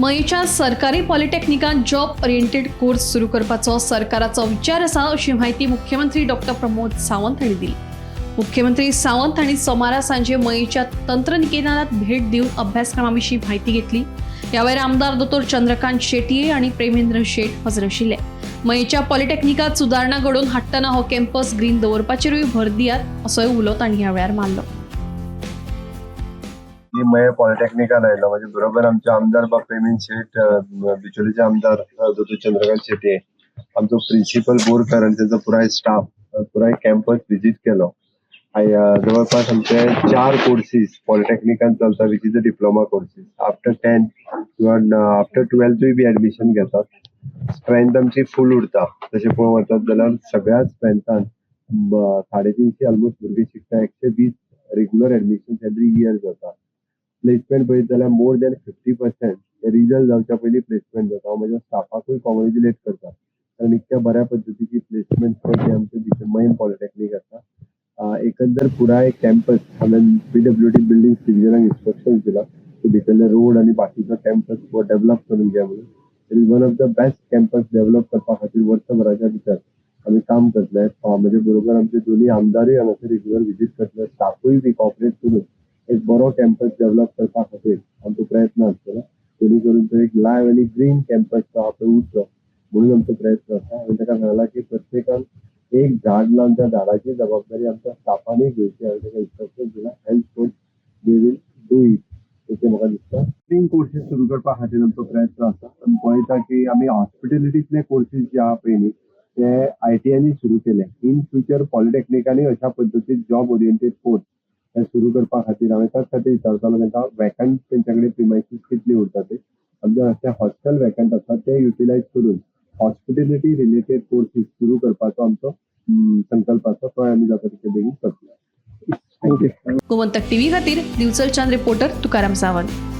मयीच्या सरकारी पॉलिटेक्निकात job oriented course सुरू करपाचो सरकाराचो विचार आसा अशी माहिती मुख्यमंत्री डॉक्टर प्रमोद सावंत हांणी दिली। मुख्यमंत्री सावंत हांणी सोमारा सांजे मयीच्या तंत्रनिकेतनात भेट दिवन अभ्यासक्रमाविशीं माहिती घेतली। ह्या वेळार आमदार दोतोर चंद्रकांत शेटये आणि प्रेमेंद्र शेट हजर आशिल्ले। मयीच्या पॉलिटेक्निकात सुदारणा घडोवन हाडटना हो कॅम्पस ग्रीन दवरपाचेरूय भर दियात असोय उलो तांणी ह्या वेळार मारलो। मी मय पॉलिटेक्निकात आयलो म्हणजे बरोबर आमचे आमदार बा प्रेमीन शेट, बिचोलीचे आमदार दोतोर चंद्रकांत शेटये, आमचो प्रिन्सिपल बोरकर आणि त्यांचा पुराय स्टाफ पुराय कॅम्पस विजिट केलो। जवळपास आमचे 4 कोर्सेस पॉलिटेक्निकात चलता, which is the diploma courses. After 10th किंवा आफ्टर 12th बी ऍडमिशन घेतात। स्ट्रेंथ आमची फुल उरता तशें पळोवंक वचत जाल्यार सगळ्या स्ट्रेंथान 350 ऑलमोस्ट भुरगे शिकता। 120 रेग्युलर ऍडमिशन एवरी इयर जाता। प्लेसमेंट पळयत जाल्यार मोर दॅन 50% रिजल्ट जावच्या पयलीं प्लेसमेंट जाता। हांव म्हज्या स्टाफाकूय कॉंग्रॅच्युलेट करता, कारण इतक्या बऱ्या पद्धतीची प्लेसमेंट आमचे मयीन पॉलिटेक्निक आसा। एकंदर पुराय कॅम्पस हांवें PWD बिल्डिंग डिव्हिजनाक इन्स्ट्रक्शन दिला की भितरले रोड आणि बाकीचो कॅम्पस डेव्हलप करून घ्या म्हणून। It is one of the best campus develop करपा खातीर वर्सभराच्या भितर आमी काम करतले। म्हणजे बरोबर आमचे दोन्ही आमदारूय हांगासर रेग्युलर विजीट करतले, स्टाफूय बी कॉपरेट करून एक बरो कॅम्पस डेव्हलप करपा खातीर आमचो प्रयत्न आसतलो। जेणे करून तो एक लायव्ह आणि ग्रीन कॅम्पस तो आपलो उरचो म्हणून आमचो प्रयत्न आसा। हांवें ताका सांगलां की प्रत्येकान एक झाड लावन त्या झाडाची जबाबदारी आमच्या स्टाफानूय घेवची। हांवें ताका इन्स्ट्रक्शन दिला, health coach they will do it अशें म्हाका दिसता। ग्रीन कोर्सेस सुरू करपा खातीर आमचो प्रयत्न आसा। आमी पळयता की आमी हॉस्पिटॅलिटींतले कोर्सेस जे आहा पळय न्ही ते ITIनी सुरू केले। इन फ्युचर पॉलिटेक्निकांनी अशा पद्दतीन जॉब ओरिएंटेड कोर्स हे सुरू करपा खातीर हांवें त्याच खातीर विचारतालो तांकां वॅकंट तेंच्या कडेन प्रिमायसीस कितली उरता ते। आमचे अशे हॉस्टेल वॅकंट आसा ते युटिलायज करून हॉस्पिटॅलिटी रिलेटेड कोर्सेस सुरू करपाचो आमचो संकल्प आसा, तो आमी जाता तितले बेगीन करतले। थँक्यू। गोमंतक टीव्ही खातीर दिवचलच्यान रिपोर्टर तुकाराम सावंत।